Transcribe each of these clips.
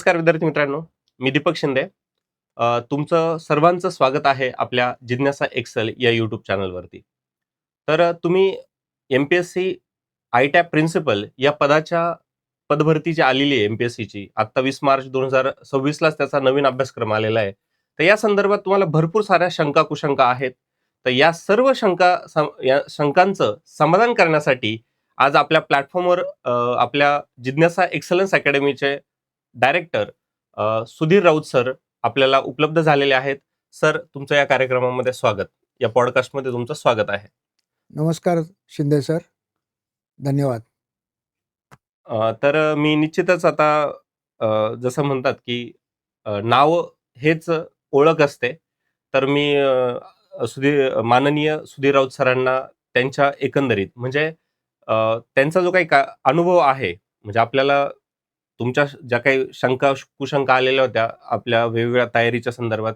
नमस्कार विद्यार्थी मित्रांनो, मी दीपक शिंदे. तुमचं सर्वांचं स्वागत आहे आपल्या जिज्ञासा एक्सेल या यूट्यूब चॅनलवरती. तर तुम्ही एम-पी-एस-सी आय-टॅप प्रिन्सिपल या पदभरती जी आलेली आहे एम-पी-एस-सीची, आत्ता 20 मार्च 2026लाच त्याचा नवीन अभ्यासक्रम आलेला आहे. तर या संदर्भात तुम्हाला भरपूर साऱ्या शंका-कुशंका आहेत. तर या सर्व या शंकांचं समाधान करण्यासाठी आज आपल्या प्लॅटफॉर्मवर आपल्या जिज्ञासा एक्सलन्स अकॅडमीचे डायरेक्टर सुधीर राऊत सर आपल्याला उपलब्ध झालेले आहेत. सर, तुमचं या कार्यक्रमामध्ये स्वागत. या पॉडकास्टमध्ये तुमचं स्वागत आहे. नमस्कार शिंदे सर, धन्यवाद. तर मी निश्चितच आता जसं म्हणतात की नाव हेच ओळख असते. तर मी माननीय सुधीर राऊत सरांना त्यांच्या एकंदरीत म्हणजे त्यांचा जो काही अनुभव आहे, म्हणजे आपल्याला तुमच्या ज्या काही कुशंका आलेल्या होत्या आपल्या वेगवेगळ्या तयारीच्या संदर्भात,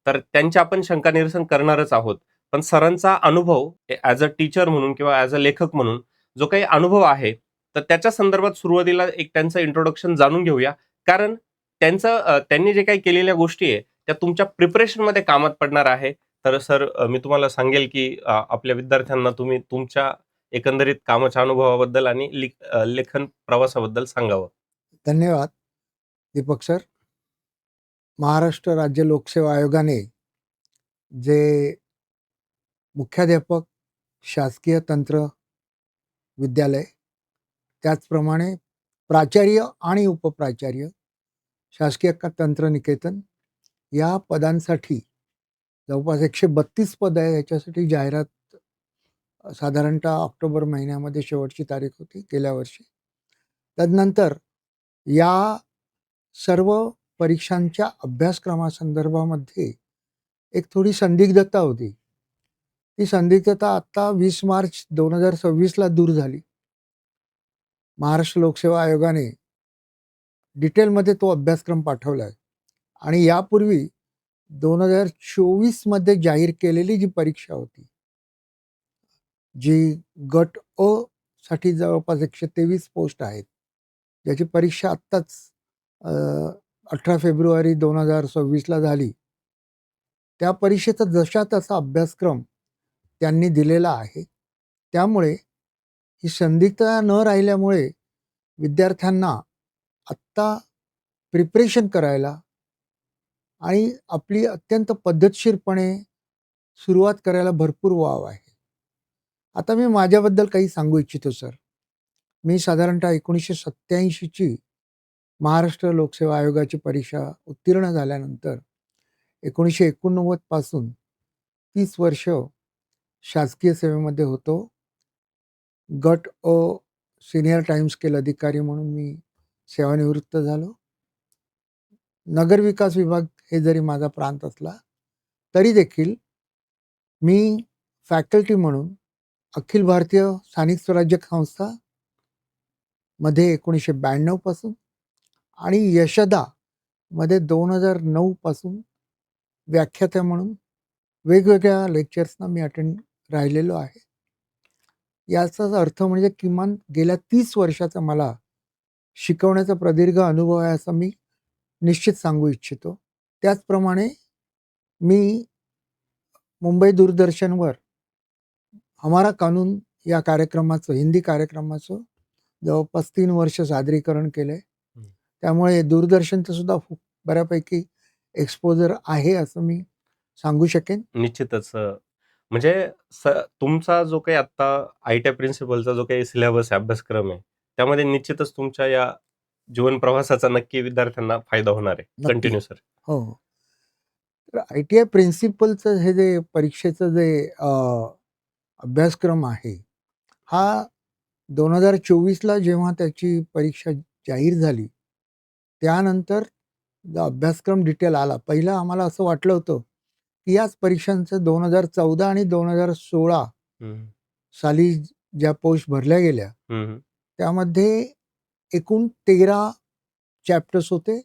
तर त्यांच्या आपण शंका निरसन करणारच आहोत. पण सरांचा अनुभव ॲज अ टीचर म्हणून किंवा ॲज अ लेखक म्हणून जो काही अनुभव आहे, तर त्याच्या संदर्भात सुरुवातीला एक त्यांचं इंट्रोडक्शन जाणून घेऊया. कारण त्यांनी जे काही केलेल्या गोष्टी आहे, त्या तुमच्या प्रिपरेशनमध्ये कामात पडणार आहे. तर सर, मी तुम्हाला सांगेल की आपल्या विद्यार्थ्यांना तुम्ही तुमच्या एकंदरीत कामाच्या अनुभवाबद्दल आणि लेखन प्रवासाबद्दल सांगावं. धन्यवाद दीपक सर. महाराष्ट्र राज्य लोकसेवा आयोगाने जे मुख्याध्यापक शासकीय तंत्र विद्यालय, त्याचप्रमाणे प्राचार्य आणि उपप्राचार्य शासकीय तंत्रनिकेतन या पदांसाठी जवळपास 132 पद आहे. याच्यासाठी जाहिरात साधारणतः ऑक्टोबर महिन्यामध्ये शेवटची तारीख होती गेल्या वर्षी. तदनंतर या सर्व परीक्षांच्या अभ्यासक्रमासंदर्भामध्ये एक थोडी संदिग्धता होती. ती संदिग्धता आत्ता 20 मार्च 2026ला दूर झाली. महाराष्ट्र लोकसेवा आयोगाने डिटेलमध्ये तो अभ्यासक्रम पाठवला आहे आणि यापूर्वी 2024मध्ये जाहीर केलेली जी परीक्षा होती, जी गट अ साठी जवळपास 123 पोस्ट आहेत, ज्याची परीक्षा आत्ताच 18 फेब्रुवारी 2026ला झाली. त्या परीक्षेचा जशा तसा अभ्यासक्रम त्यांनी दिलेला आहे. त्यामुळे ही संदिग्धता न राहिल्यामुळे विद्यार्थ्यांना आत्ता प्रिपरेशन करायला आणि आपली अत्यंत पद्धतशीरपणे सुरुवात करायला भरपूर वाव आहे. आता मी माझ्याबद्दल काही सांगू इच्छितो सर. मी साधारणतः 1987ची महाराष्ट्र लोकसेवा आयोगाची परीक्षा उत्तीर्ण झाल्यानंतर 1989 पासून 30 वर्ष शासकीय सेवेमध्ये होतो. गट अ सिनियर टाइम स्केल अधिकारी म्हणून मी सेवानिवृत्त झालो. नगरविकास विभाग हे जरी माझा प्रांत असला तरी देखील मी फॅकल्टी म्हणून अखिल भारतीय स्थानिक स्वराज्य संस्था मध्ये 1992 पासून आणि यशदा मध्ये 2009 पासून व्याख्याता म्हणून वेगवेगळ्या लेक्चर्सना मी अटेंड राहिलेलो आहे. याचाच अर्थ म्हणजे किमान गेल्या 30 वर्षाचा मला शिकवण्याचा प्रदीर्घ अनुभव आहे असं मी निश्चित सांगू इच्छितो. त्याचप्रमाणे मी मुंबई दूरदर्शनवर हमारा कानून या कार्यक्रमाचं, हिंदी कार्यक्रमाचं जवळपास 3 वर्ष सादरीकरण केलंय. त्यामुळे दूरदर्शनचं सुद्धा बऱ्यापैकी एक्सपोजर आहे असं मी सांगू शकेन. निश्चितच. म्हणजे तुमचा जो काही आता आय-टॅप प्रिन्सिपलचा जो काही सिलेबस आहे, अभ्यासक्रम आहे, त्यामध्ये निश्चितच तुमच्या या जीवन प्रवासाचा नक्की विद्यार्थ्यांना फायदा होणार आहे. नक्की. Continue sir. हो, हो. तर आय-टी-आय प्रिन्सिपलचं हे जे परीक्षेचं जे अभ्यासक्रम आहे, हा 2024ला जेव्हा त्याची परीक्षा जाहीर झाली, त्यानंतर अभ्यासक्रम डिटेल आला. पहिलं आम्हाला असं वाटलं होतं की याच परीक्षांचं 2014 आणि 2016 साली ज्या पोस्ट भरल्या गेल्या, त्यामध्ये एकूण 13 चॅप्टर्स होते.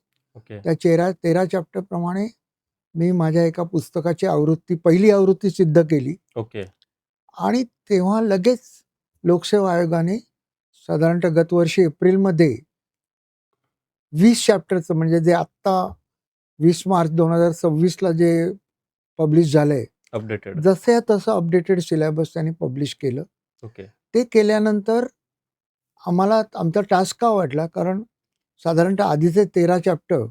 त्या 13 चॅप्टरप्रमाणे मी माझ्या एका पुस्तकाची पहिली आवृत्ती सिद्ध केली. आणि तेव्हा लगेच लोकसेवा आयोगाने साधारणतः गतवर्षी एप्रिलमध्ये 20 चॅप्टरचं म्हणजे जे आत्ता 20 मार्च 2026ला जे पब्लिश झालंय, अपडेटेड. जसं तसं अपडेटेड सिलेबस त्यांनी पब्लिश केलं. ओके. ते केल्यानंतर आम्हाला आमचा टास्क का वाटला, कारण साधारणतः आधीचे 13 चॅप्टर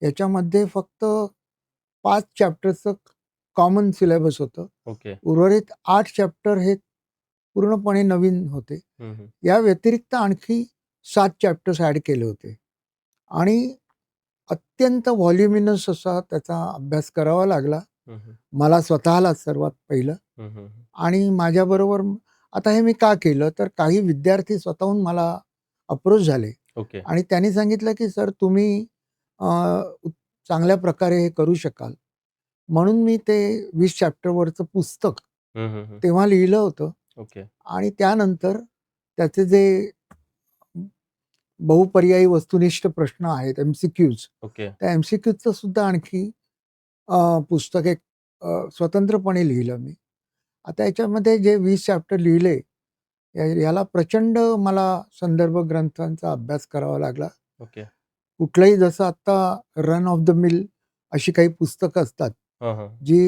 याच्यामध्ये फक्त 5 चॅप्टरचं कॉमन सिलेबस होतं. ओके. उर्वरित 8 चॅप्टर हे पूर्णपणे नवीन होते. हं, हं. या व्यतिरिक्त आणखी 7 चॅप्टर्स ॲड केले होते आणि अत्यंत व्हॉल्युमिनस असा त्याचा अभ्यास करावा लागला. हं, हं. मला स्वतःला सर्वात पहिलं हं, हं. आणि माझ्याबरोबर आता हे मी का केलं, तर काही विद्यार्थी स्वतःहून मला अप्रोच झाले ओके. आणि त्यांनी सांगितलं, की "सर तुम्ही अ, चांगल्या प्रकारे हे करू शकाल." म्हणून मी ते 20 चॅप्टरवरचं पुस्तक हं, हं, हं. तेव्हा लिहिलं होतं ओके. आणि त्यानंतर त्याचे जे बहुपर्यायी वस्तुनिष्ठ प्रश्न आहेत एम-सी-क्यूज, ओके. त्या एम-सी-क्यूजचं सुद्धा आणखी पुस्तक एक स्वतंत्रपणे लिहिलं मी. आता याच्यामध्ये जे 20 चॅप्टर लिहिले, याला प्रचंड मला संदर्भ ग्रंथांचा अभ्यास करावा लागला. ओके. कुठलंही जसं आत्ता रन ऑफ द मिल अशी काही पुस्तकं असतात, हां, हां. जी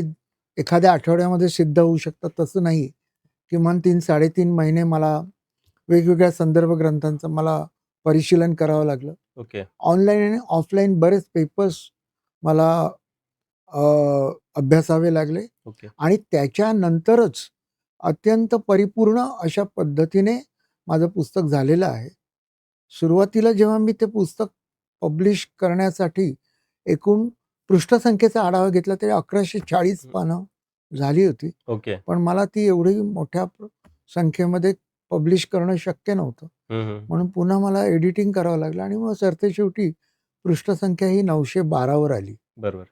एखाद्या आठवड्यामध्ये सिद्ध होऊ शकतात, तसं नाही. किमान 3-3.5 महिने मला वेगवेगळ्या संदर्भ ग्रंथांचं मला परिशीलन करावं लागलं. ओके. ऑनलाईन आणि ऑफलाईन बरेच पेपर्स मला अ, अभ्यासावे लागले ओके. आणि त्याच्यानंतरच अत्यंत परिपूर्ण अशा पद्धतीने माझं पुस्तक झालेलं आहे. सुरुवातीला जेव्हा मी ते पुस्तक पब्लिश करण्यासाठी एकूण पृष्ठसंख्येचा आढावा घेतला, तरी 1140 हं. पानं झाली होती. ओके. पण मला ती एवढी मोठ्या संख्येमध्ये पब्लिश करणं शक्य नव्हतं. हं, हं. म्हणून पुन्हा मला एडिटिंग करावं लागलं आणि मग सरतेशेवटी पृष्ठसंख्या ही 912 वर आली. बरोबर.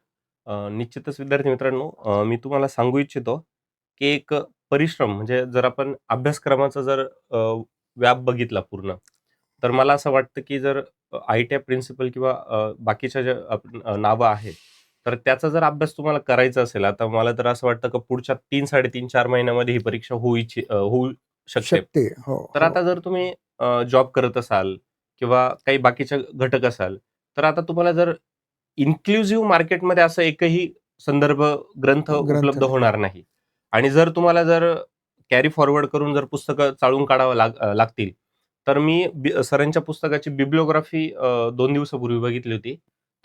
निश्चितच विद्यार्थी मित्रांनो, मी तुम्हाला सांगू इच्छितो, की एक परिश्रम म्हणजे जर आपण अभ्यासक्रमाचा जर व्याप बघितला पूर्ण, तर मला असं वाटतं, की जर आय-टॅप प्रिन्सिपल किंवा बाकीच्या ज्या नावं आहेत, तर त्याचा जर अभ्यास तुम्हाला करायचा असेल, आता मला तर असं वाटतं, की पुढच्या 3, 3.5, 4 महिन्यामध्ये ही परीक्षा होऊ शकते. शकते. हो, तर हो. आता जर तुम्ही जॉब करत असाल किंवा काही बाकीचे घटक असाल, तर आता तुम्हाला जर इन्क्लुझिव्ह मार्केटमध्ये असं एकही संदर्भ ग्रंथ ग्रंथ उपलब्ध नाही. होणार नाही. आणि जर तुम्हाला जर कॅरी फॉरवर्ड करून जर पुस्तकं चाळून काढावं लागतील, तर मी सरांच्या पुस्तकाची बिब्लिओग्राफी 2 दिवसापूर्वी बघितली होती.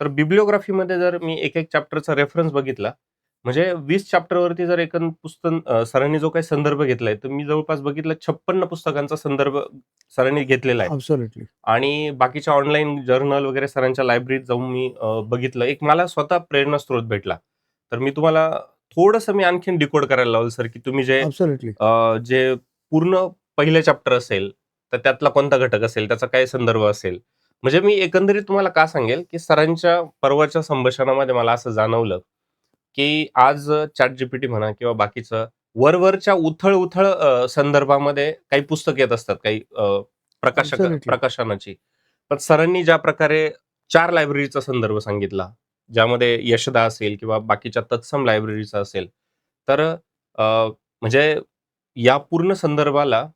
तर बिब्लिओग्राफीमध्ये जर मी एक चॅप्टरचा रेफरन्स बघितला, म्हणजे 20 चॅप्टरवरती जर पुस्तक सरांनी जो काही संदर्भ घेतलाय, तर मी जवळपास बघितलं 56 पुस्तकांचा संदर्भ सरांनी घेतलेला आहे. ॲब्सोल्युटली. आणि बाकीच्या ऑनलाईन जर्नल वगैरे सरांच्या लायब्ररीत जाऊन मी बघितलं. एक मला स्वतः प्रेरणास्रोत भेटला. तर मी तुम्हाला थोडंसं मी आणखीन डिकोड करायला लावलं सर, की तुम्ही ॲब्सोल्युटली. जे पूर्ण पहिलं चॅप्टर असेल, तर त्यातला कोणता घटक असेल, त्याचा काय संदर्भ असेल. म्हणजे मी एकंदरीत तुम्हाला का सांगेल, की सरांच्या परवाच्या संभाषणामध्ये मला असं जाणवलं, की आज ChatGPT म्हणा किंवा बाकीचं वरवरच्या उथळ-उथळ संदर्भामध्ये काही पुस्तक येत असतात, काही ॲब्सोल्युटली. प्रकाशनाची. पण सरांनी ज्या प्रकारे 4 लायब्ररीचा संदर्भ सांगितला, ज्यामध्ये यशदा असेल किंवा बाकीच्या तत्सम लायब्ररीचा असेल. तर म्हणजे या पूर्ण संदर्भाला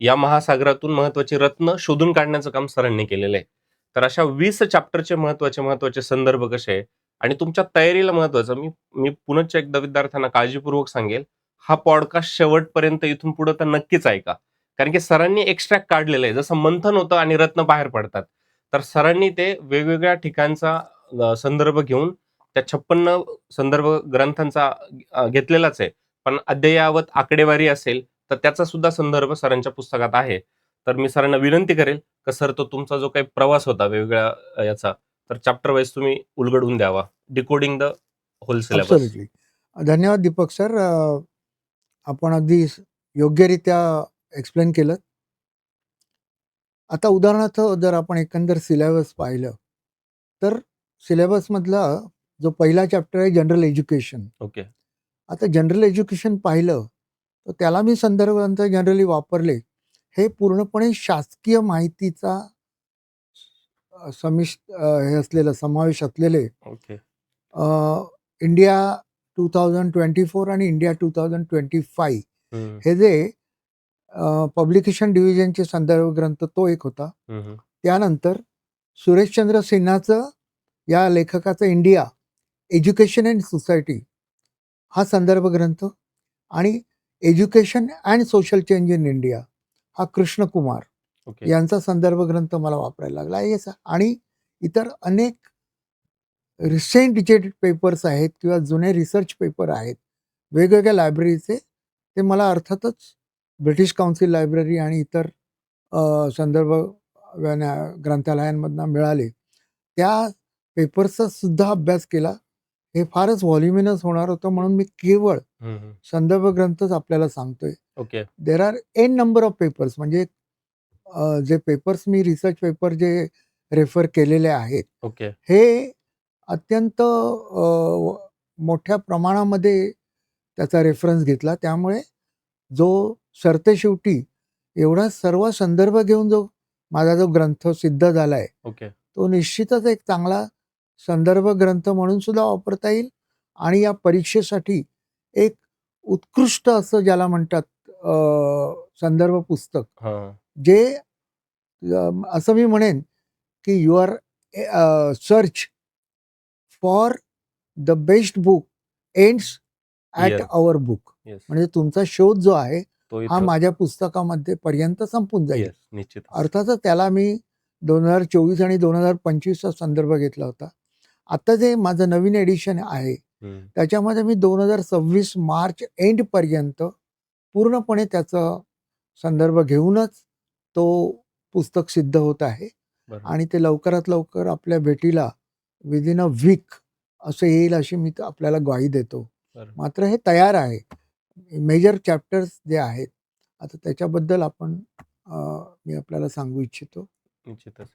या महासागरातून महत्त्वाची रत्न शोधून काढण्याचं काम सरांनी केलेलं आहे. तर अशा 20 चॅप्टरचे महत्त्वाचे संदर्भ कसे आहे आणि तुमच्या तयारीला महत्त्वाचं मी मी पुनश्च एकदा विद्यार्थ्यांना काळजीपूर्वक सांगेल, हा पॉडकास्ट शेवटपर्यंत इथून पुढे तर नक्कीच ऐका. कारण की सरांनी एक्स्ट्रॅक्ट काढलेलं आहे. जसं मंथन होतं आणि रत्न बाहेर पडतात. तर सरांनी ते वेगवेगळ्या ठिकाणचा संदर्भ घेऊन त्या 56 संदर्भ ग्रंथांचा घेतलेलाच आहे. पण अद्ययावत आकडेवारी असेल, तर त्याचा सुद्धा संदर्भ सरांच्या पुस्तकात आहे. तर मी सरांना विनंती करेल, की सर तो तुमचा जो काही प्रवास होता वेगवेगळ्या याचा, तर चॅप्टर वाईज तुम्ही उलगडून द्यावा. Decoding the whole syllabus. Absolutely. धन्यवाद दीपक सर. आपण अगदी योग्यरित्या एक्सप्लेन केलं. आता उदाहरणार्थ जर आपण एकंदर सिलेबस पाहिलं, तर सिलेबसमधला जो पहिला चॅप्टर आहे जनरल एज्युकेशन. ओके. आता जनरल एज्युकेशन पाहिलं, तर त्याला मी संदर्भ ग्रंथ जनरली वापरले. हे पूर्णपणे शासकीय माहितीचा हे असलेलं समावेश असलेले ओके. इंडिया 2024 आणि इंडिया 2025 हं, हे जे पब्लिकेशन डिव्हिजनचे संदर्भ ग्रंथ तो एक होता. हं, हं. त्यानंतर सुरेशचंद्र सिन्हाचं, या लेखकाचं इंडिया एज्युकेशन अँड सोसायटी हा संदर्भ ग्रंथ, आणि education and social change in India हा कृष्णकुमार ओके. यांचा संदर्भ ग्रंथ मला वापरायला लागला. आणि इतर अनेक रिसेंट जे पेपर्स आहेत किंवा जुने रिसर्च पेपर आहेत वेगवेगळ्या लायब्ररीचे, ते मला अर्थातच ब्रिटिश काउन्सिल लायब्ररी आणि इतर संदर्भ ग्रंथालयांमधनं मिळाले. त्या पेपर्सचा सुद्धा अभ्यास केला. हे फारच व्हॉल्युमिनस होणार होतं, म्हणून मी केवळ संदर्भ ग्रंथच आपल्याला सांगतोय. Okay. There are N number of papers, म्हणजे जे पेपर्स मी रिसर्च पेपर जे रेफर केलेले आहेत, ओके. हे अत्यंत मोठ्या प्रमाणामध्ये त्याचा रेफरन्स घेतला. त्यामुळे जो सरतेशेवटी एवढा सर्व संदर्भ घेऊन जो माझा जो ग्रंथ सिद्ध झालाय, ओके. तो निश्चितच एक चांगला संदर्भ ग्रंथ म्हणून सुद्धा वापरता येईल, आणि या परीक्षेसाठी एक उत्कृष्ट असं ज्याला म्हणतात संदर्भ पुस्तक, हां. जे असं मी म्हणेन की you are search for the best book ends at yes. Our book. Yes. म्हणजे तुमचा शोध जो आहे तो हा इथं माझ्या पुस्तकामध्ये पर्यंत संपून जाईल. येस, निश्चितच. अर्थातच त्याला मी 2024 आणि 2025चा संदर्भ घेतला होता. आता जे माझं नवीन एडिशन आहे त्याच्यामध्ये मी 2026 मार्च एंडपर्यंत पूर्णपणे त्याचा संदर्भ घेऊनच तो पुस्तक सिद्ध होत आहे, बरोबर. आणि ते लवकरात लवकर आपल्या भेटीला विदिन अ वीक असं येईल अशी मी आपल्याला ग्वाही देतो. बरोबर. मात्र हे तयार आहे. मेजर चॅप्टर्स जे आहेत, आता त्याच्याबद्दल आपण मी आपल्याला सांगू इच्छितो. निश्चितच.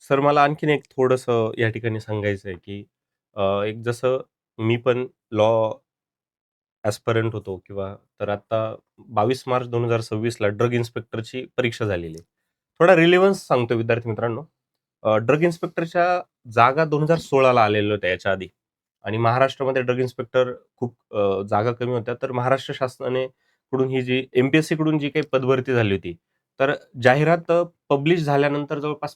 सर मला आणखीन एक थोडंसं या ठिकाणी सांगायचं आहे, की एक जसं मी पण लॉ ॲस्पिरंट होतो किंवा तर आता 22 मार्च 2026ला ड्रग इन्स्पेक्टरची परीक्षा झालेली आहे. थोडा रिलेव्हन्स सांगतो विद्यार्थी मित्रांनो. ड्रग इन्स्पेक्टरच्या जागा 2016ला आलेल्या होत्या याच्या आधी, आणि महाराष्ट्रामध्ये ड्रग इन्स्पेक्टर खूप जागा कमी होत्या. तर महाराष्ट्र शासनाने कडून ही जी एम-पी-एस-सी कडून जी काही पदभरती झाली होती, तर जाहिरात पब्लिश झाल्यानंतर जवळपास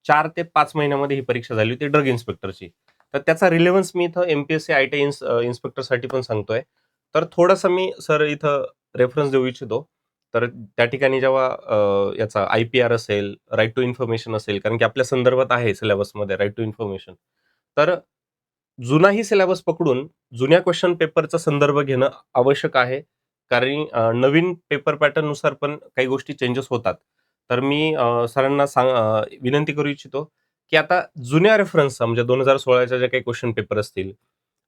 4 ते 5 महिन्यामध्ये ही परीक्षा झाली होती ड्रग इन्स्पेक्टरची. तर त्याचा रिलेव्हन्स मी इथं एम-पी-एस-सी, आय-टी इन्स्पेक्टरसाठी पण सांगतोय. तर थोडंसं मी सर इथं रेफरन्स देऊ इच्छितो. तर त्या ठिकाणी जेव्हा याचा आय-पी-आर असेल, राईट टू इन्फॉर्मेशन असेल, कारण की आपल्या संदर्भात आहे सिलेबसमध्ये राईट टू इन्फॉर्मेशन. तर जुनाही सिलेबस पकडून जुन्या क्वेश्चन पेपरचा संदर्भ घेणं आवश्यक आहे. कारण नवीन पेपर पॅटर्ननुसार पण काही गोष्टी चेंजेस होतात. तर मी सरांना विनंती करू इच्छितो, की आता जुन्या रेफरन्सचा म्हणजे 2016च्या जे काही क्वेश्चन पेपर असतील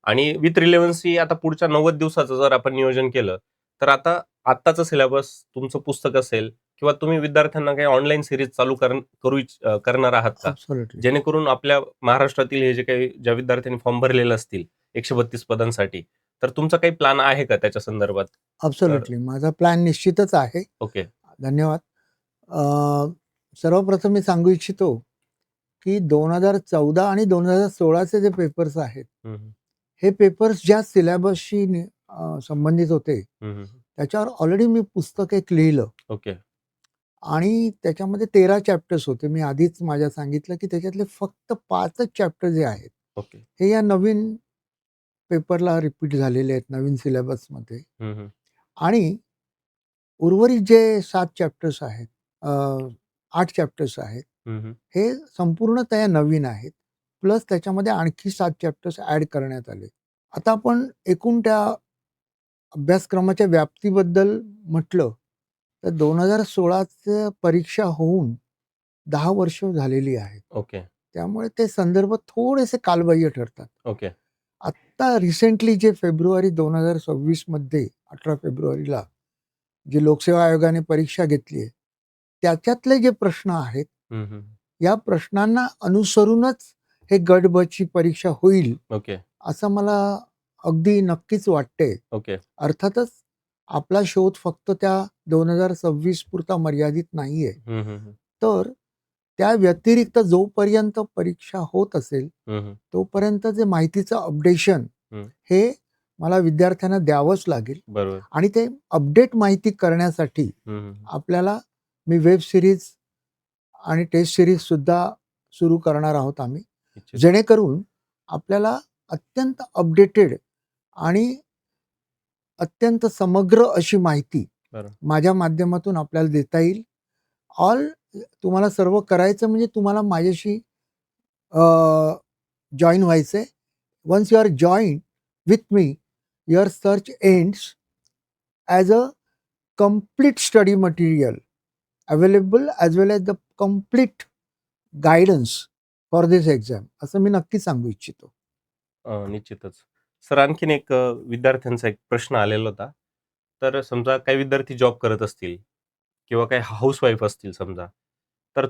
आणि विथ रिलेव्हन्सी आता पुढच्या 90 दिवसाचं जर आपण नियोजन केलं, तर आत्ताचं सिलेबस तुमचं पुस्तक असेल किंवा तुम्ही विद्यार्थ्यांना काही ऑनलाईन सीरीज चालू करणार आहात का? ॲब्सोल्युटली. जेणेकरून आपल्या महाराष्ट्रातील हे जे काही ज्या विद्यार्थ्यांनी फॉर्म भरलेले असतील 132 पदांसाठी, तर तुमचा काही प्लॅन आहे का त्याच्या संदर्भात? ॲब्सोल्युटली. माझा प्लॅन निश्चितच आहे. ओके. धन्यवाद. सर्वप्रथम मी सांगू इच्छितो की 2014 आणि 2016चे जे पेपर्स आहेत, हे पेपर्स ज्या सिलेबसशी संबंधित होते त्याच्यावर ऑलरेडी मी पुस्तक एक लिहिलं, ओके. आणि त्याच्यामध्ये 13 चॅप्टर्स होते. मी आधीच माझ्या सांगितलं की त्याच्यातले फक्त 5च चॅप्टर जे आहेत ओके. हे या नवीन पेपरला रिपीट झालेले आहेत, नवीन सिलेबसमध्ये. आणि उर्वरित जे 7 चॅप्टर्स आहेत, 8 चॅप्टर्स आहेत, हे संपूर्णतः नवीन आहेत. प्लस त्याच्यामध्ये आणखी 7 चॅप्टर्स ॲड करण्यात आले. आता आपण एकूण त्या अभ्यासक्रमाच्या व्याप्तीबद्दल म्हटलं तर 2016चं परीक्षा होऊन 10 वर्ष झालेली आहेत. ओके. त्यामुळे ते संदर्भ थोडेसे कालबाह्य ठरतात. ओके. आत्ता रिसेंटली जे फेब्रुवारी 2026 मध्ये 18 फेब्रुवारीला जी लोकसेवा आयोगाने परीक्षा घेतली आहे, त्याच्यातले जे प्रश्न आहेत, या प्रश्नांना अनुसरूनच हे गट ब ची परीक्षा होईल ओके. असं मला अगदी नक्कीच वाटते. ओके. अर्थातच आपला शोध फक्त त्या 2026 पुरता मर्यादित नाहीये. तर त्या व्यतिरिक्त जोपर्यंत परीक्षा होत असेल तोपर्यंत जे माहितीचं अपडेशन हे मला विद्यार्थ्यांना द्यावंच लागेल. बरोबर. आणि ते अपडेट माहिती करण्यासाठी आपल्याला मी वेब सिरीज आणि टेस्ट सिरीज सुद्धा सुरू करणार आहोत आम्ही, निश्चित. जेणेकरून आपल्याला अत्यंत अपडेटेड आणि अत्यंत समग्र अशी माहिती बरं. माझ्या माध्यमातून आपल्याला देता येईल. तुम्हाला सर्व करायचं म्हणजे तुम्हाला माझ्याशी जॉईन व्हायचंय. Once you are join with me, your search ends as a complete study material available as well as the complete guidance for this exam, असं मी नक्की सांगू इच्छितो. निश्चितच. सर आणखीन एक विद्यार्थ्यांचा एक प्रश्न आलेला होता. तर समजा काही विद्यार्थी जॉब करत असतील किंवा काही हाउसवाईफ असतील समजा, तर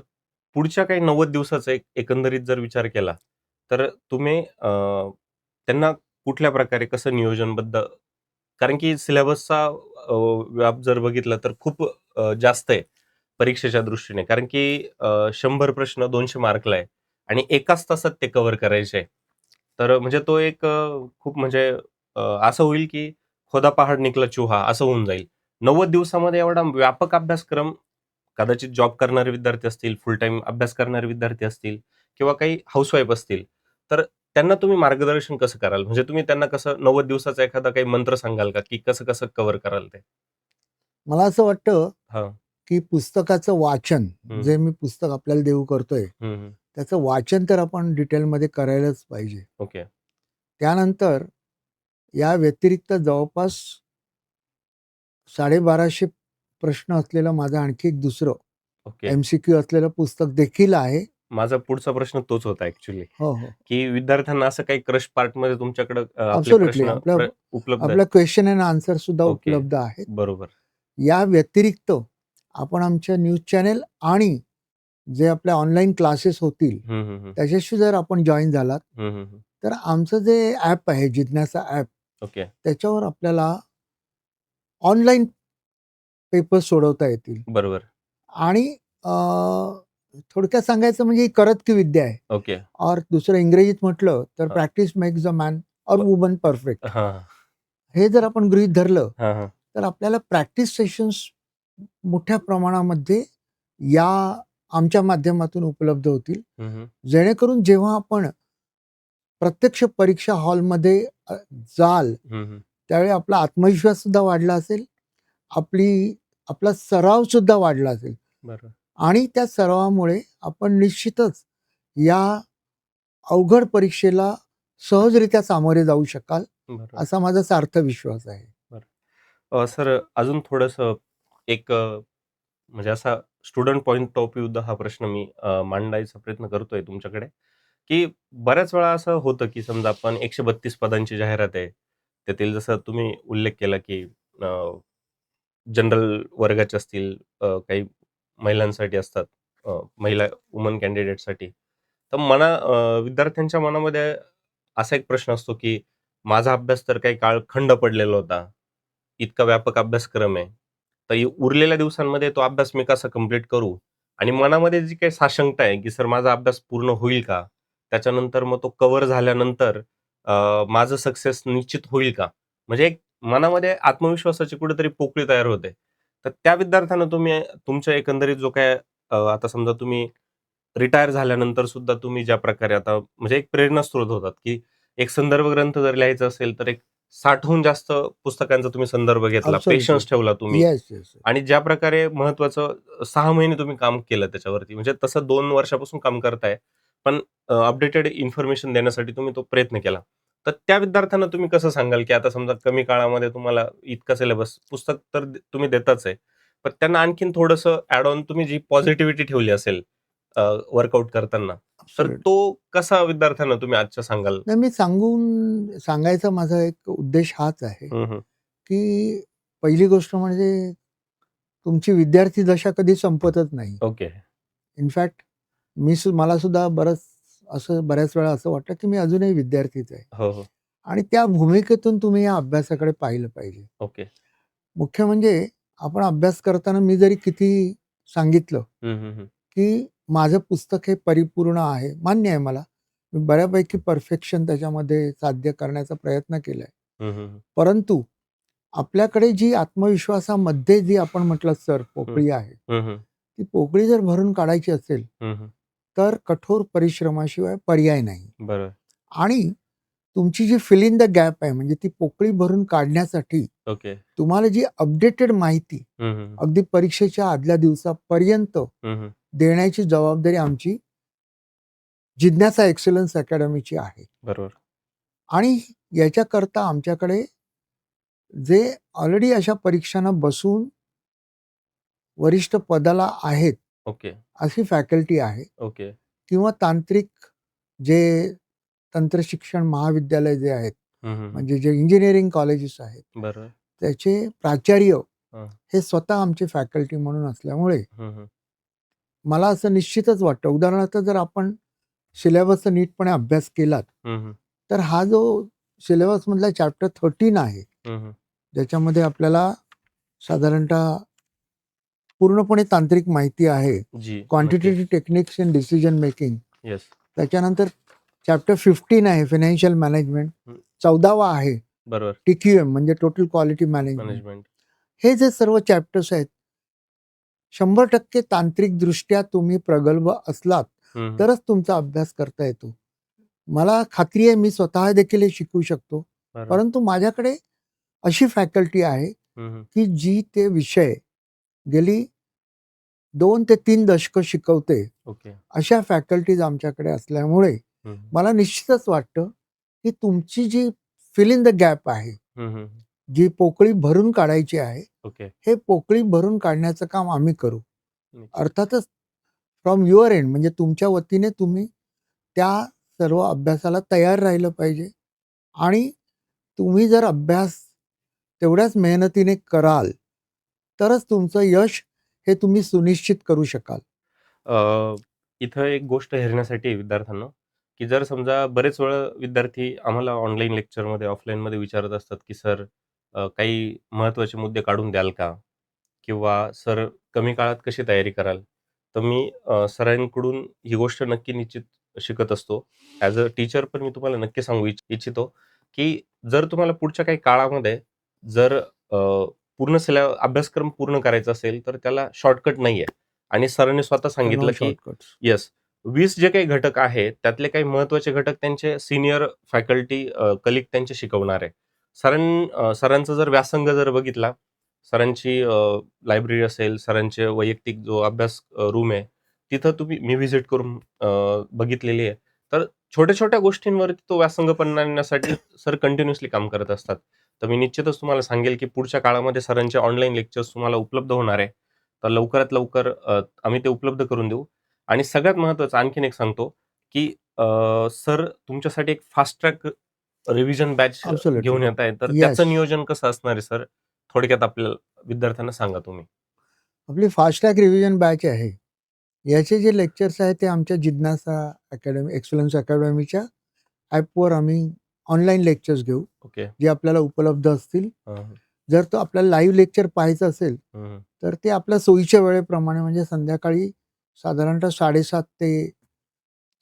पुढच्या काही 90 दिवसाचा एक एकंदरीत जर विचार केला, तर तुम्ही त्यांना कुठल्या प्रकारे कसं नियोजनबद्ध, कारण की सिलेबसचा व्याप जर बघितला तर खूप जास्त आहे परीक्षेच्या दृष्टीने. कारण की 100 प्रश्न 200 मार्कला आहे आणि एकाच तासात ते कव्हर करायचे आहे. तर म्हणजे तो एक खूप म्हणजे असं होईल की "खोदा पहाड निकला चुहा" असं होऊन जाईल. 90 दिवसामध्ये एवढा व्यापक अभ्यासक्रम कदाचित जॉब करणारे विद्यार्थी असतील, फुल टाईम अभ्यास करणारे विद्यार्थी असतील किंवा काही हाउसवाईफ असतील, तर त्यांना तुम्ही मार्गदर्शन कसं कराल? म्हणजे तुम्ही त्यांना कसं 90 दिवसाचा एखादा काही मंत्र सांगाल का, की कसं-कसं कव्हर कराल ते? मला असं वाटतं हां. की पुस्तकाचं वाचन, हं. जे मी पुस्तक आपल्याला देऊ करतोय, हं, हं. त्याचं वाचन तर आपण डिटेलमध्ये करायलाच पाहिजे. ओके. त्यानंतर या व्यतिरिक्त जवळपास 1250 प्रश्न असलेलं माझं आणखी एक दुसरं ओके. MCQ असलेलं पुस्तक देखील आहे. माझा पुढचा प्रश्न तोच होता ॲक्चुअली, हो, हो. की विद्यार्थ्यांना असं काही क्रश पार्टमध्ये तुमच्याकडं आपले ॲब्सोल्युटली. प्रश्न उपलब्ध आहेत? आपलं क्वेश्चन अँड आन्सर सुद्धा ओके. उपलब्ध आहेत. बरोबर. या व्यतिरिक्त आपण आमच्या न्यूज चॅनेल आणि जे आपल्या ऑनलाईन क्लासेस होतील, हं, हं, हं. त्याच्याशी जर आपण जॉइन झालात, हं, हं, हं. तर आमचं जे ॲप आहे, जिज्ञासा ॲप, ओके. त्याच्यावर आपल्याला ऑनलाईन पेपर सोडवता येतील. बरोबर. आणि थोडक्यात सांगायचं म्हणजे ही करत की विद्या आहे. ओके. और दुसरं इंग्रजीत म्हटलं तर हां. प्रॅक्टिस मेक्स अ मॅन और ब वुमन परफेक्ट. हां. हे जर आपण गृहीत धरलं, हां, हां. तर आपल्याला प्रॅक्टिस सेशन्स मोठ्या प्रमाणामध्ये या आमच्या माध्यमातून उपलब्ध होतील. हं, हं. जेणेकरून जेव्हा आपण प्रत्यक्ष परीक्षा हॉलमध्ये जाल, हं, हं. त्यावेळी आपला आत्मविश्वास सुद्धा वाढला असेल. आपला सराव सुद्धा वाढला असेल. बरोबर. आणि त्या सरावामुळे आपण निश्चितच या अवघड परीक्षेला सहजरित्या सामोरे जाऊ शकाल, बरोबर. असा माझा सार्थ विश्वास आहे. बरं. सर अजून थोडंसं एक म्हणजे असा स्टुडंट पॉइंट ऑफ व्ह्यू हा प्रश्न मी मांडायचा प्रयत्न करतोय तुमच्याकडे, की बऱ्याच वेळा असं होतं, की समजा आपण 132 पदांची जाहिरात आहे. त्यातील जसं तुम्ही उल्लेख केला, की जनरल वर्गाचे असतील, काही महिलांसाठी असतात, महिला वुमन कॅन्डिडेटसाठी. तर विद्यार्थ्यांच्या मनामध्ये असा एक प्रश्न असतो, की माझा अभ्यास तर काही काळ खंड पडलेला होता. इतका व्यापक अभ्यासक्रम आहे. तर उरलेल्या दिवसांमध्ये तो अभ्यास मी कसा कंप्लीट करू? आणि मनामध्ये जी काही साशंकता आहे, की सर माझा अभ्यास पूर्ण होईल का? त्याच्यानंतर मग तो कव्हर झाल्यानंतर माझं सक्सेस निश्चित होईल का? म्हणजे एक मनामध्ये आत्मविश्वासाची कुठेतरी पोकळी तयार होते. तर त्या विद्यार्थ्यांना तुम्ही तुमच्या एकंदरीत जो काय आता समजा तुम्ही रिटायर झाल्यानंतर सुद्धा तुम्ही ज्या प्रकारे आता म्हणजे एक प्रेरणास्त्रोत होतात, की एक संदर्भ ग्रंथ जर लिहायचा असेल, तर एक 60हून जास्त पुस्तकांचा तुम्ही संदर्भ घेतला, ॲब्सोल्युटली. पेशन्स ठेवला तुम्ही येस, येस. आणि ज्या प्रकारे महत्त्वाचं 6 महिने तुम्ही काम केलं त्याच्यावरती. म्हणजे तसं 2 वर्षापासून काम करताय. पण अपडेटेड इन्फॉर्मेशन देण्यासाठी तुम्ही तो प्रयत्न केला. तर त्या विद्यार्थ्यांना तुम्ही कसं सांगाल, की आता समजा कमी काळामध्ये तुम्हाला इतका सिलेबस पुस्तक तर तुम्ही देताच आहे. पण त्यांना आणखीन थोडंसं ॲड ऑन तुम्ही जी पॉझिटिव्हिटी ठेवली असेल वर्कआउट करताना, तर ॲब्सोल्युटली. तो कसा विद्यार्थ्यांना तुम्ही आजच्या सांगाल? नाही, मी सांगायचा माझा एक उद्देश हाच आहे, हं, हं. की पहिली गोष्ट म्हणजे तुमची विद्यार्थी दशा कधी संपतच नाही. ओके. इनफॅक्ट मला सुद्धा बऱ्याच वेळा असं वाटतं, की मी अजूनही विद्यार्थीच आहे. हो, हो. आणि त्या भूमिकेतून तुम्ही या अभ्यासाकडे पाहिलं पाहिजे. ओके. मुख्य म्हणजे आपण अभ्यास करताना मी जरी किती सांगितलं, हं, हं, हं. की माझं पुस्तक हे परिपूर्ण आहे. मान्य आहे मला. मी बऱ्यापैकी परफेक्शन त्याच्यामध्ये साध्य करण्याचा प्रयत्न केलाय. हं, हं, हं. परंतु आपल्याकडे जी आत्मविश्वासामध्ये जी आपण म्हटलं सर हं. पोकळी आहे, हं, हं. ती पोकळी जर भरून काढायची असेल, हं, हं. तर कठोर परिश्रमाशिवाय पर्याय नाही. बरोबर. आणि तुमची जी फिल इन द गॅप आहे म्हणजे ती पोकळी भरून काढण्यासाठी ओके. तुम्हाला जी अपडेटेड माहिती हं, हं. अगदी परीक्षेच्या आदल्या दिवसापर्यंत हं, हं. देण्याची जबाबदारी आमची जिज्ञासा एक्सलन्स अकॅडमीची आहे. बरोबर. आणि याच्याकरता आमच्याकडे जे ऑलरेडी अशा परीक्षांना बसून वरिष्ठ पदाला आहेत ओके. अशी फॅकल्टी आहे ओके. किंवा तांत्रिक जे तंत्रशिक्षण महाविद्यालय जे आहेत हं, हं, हं. म्हणजे जे इंजिनिअरिंग कॉलेजेस आहेत बरोबर. त्याचे प्राचार्य हां. हे स्वतः आमचे फॅकल्टी म्हणून असल्यामुळे हं, हं. मला असं निश्चितच वाटतं उदाहरणार्थ जर आपण सिलेबसचा नीटपणे अभ्यास केलात हं, हं. तर हा जो सिलेबसमधला चॅप्टर 13 आहे हं, हं. ज्याच्यामध्ये आपल्याला साधारणतः पूर्णपणे तांत्रिक माहिती आहे. जी. नक्की. Quantitative techniques in decision making. Yes. त्याच्यानंतर चॅप्टर 15 आहे फायनान्शियल मॅनेजमेंट. हं. 14वा आहे बरोबर. TQM म्हणजे टोटल क्वालिटी मॅनेजमेंट. मॅनेजमेंट. हे जे सर्व चॅप्टर्स आहेत 100% तांत्रिकदृष्ट्या तुम्ही प्रगल्भ असलात हं, हं. तरच तुमचा अभ्यास करता येतो. मला खात्री आहे मी स्वतः देखील हे शिकू शकतो. बरोबर. परंतु माझ्याकडे अशी फॅकल्टी आहे हं, हं. की जी ते विषय गेली 2 ते 3 दशकं शिकवते. ओके. अशा फॅकल्टीज आमच्याकडे असल्यामुळे हं, हं. मला निश्चितच वाटतं की तुमची जी फिल इन द गॅप आहे, हं, हं. जी पोकळी भरून काढायची आहे, ओके. हे पोकळी भरून काढण्याचं काम आम्ही करू. निश्चित. अर्थातच फ्रॉम युअर एंड म्हणजे तुमच्या वतीने तुम्ही त्या सर्व अभ्यासाला तयार राहिलं पाहिजे आणि तुम्ही जर अभ्यास तेवढ्याच मेहनतीने कराल, तरच तुमचं यश हे तुम्ही सुनिश्चित करू शकाल. इथं एक गोष्ट हेरण्यासाठी आहे विद्यार्थ्यांना, की जर समजा बरेच वेळा विद्यार्थी आम्हाला ऑनलाईन लेक्चरमध्ये, ऑफलाईनमध्ये विचारत असतात, की "सर काही महत्त्वाचे मुद्दे काढून द्याल का? किंवा सर कमी काळात कशी तयारी कराल?" तर मी सरांकडून ही गोष्ट नक्की निश्चित शिकत असतो. ॲज अ टीचर पण मी तुम्हाला नक्की सांगू इच्छितो, की जर तुम्हाला पुढच्या काही काळामध्ये जर पूर्ण अभ्यासक्रम पूर्ण करायचा असेल, तर त्याला शॉर्टकट नाहीये. आणि सरांनी स्वतः सांगितलं, की शॉर्टकट्स. येस, 20 जे काही घटक आहेत, त्यातले काही महत्त्वाचे घटक त्यांचे सीनियर फॅकल्टी कलीग त्यांचे शिकवणार आहे. सरांचा जर व्यासंग जर बघितला, सरांची लायब्ररी असेल, सरांचे वैयक्तिक जो अभ्यास रूम आहे, तिथं मी व्हिजिट करून बघितलेली आहे. तर छोट्या-छोट्या गोष्टींवरती तो व्यासंगपणा आणण्यासाठी सर कंटिन्युअसली काम करत असतात. तर मी निश्चितच तुम्हाला सांगेल, की पुढच्या काळामध्ये सरांचे ऑनलाईन लेक्चर्स तुम्हाला उपलब्ध होणार आहे. तर लवकरात लवकर आम्ही ते उपलब्ध करून देऊ. आणि सगळ्यात महत्त्वाचं आणखीन एक सांगतो, की सर तुमच्यासाठी एक fast track revision batch absolutely. घेऊन येत आहे. तर येस. त्याचं नियोजन कसं असणार आहे सर? थोडक्यात आपल्या विद्यार्थ्यांना सांगा तुम्ही. आपली फास्ट ट्रॅक रिव्हिजन बॅच आहे. याचे जे लेक्चर्स आहेत ते आमच्या जिज्ञासा अकॅडमी, एक्सलन्स अकॅडमीच्या ॲपवर आम्ही ऑनलाईन लेक्चर्स घेऊ, ओके. जे आपल्याला उपलब्ध असतील. हां, हां. जर तो आपल्याला लाईव्ह लेक्चर पाहायचं असेल, हं, हं. तर ते आपल्या सोयीच्या वेळेप्रमाणे म्हणजे संध्याकाळी साधारणतः 7:30 ते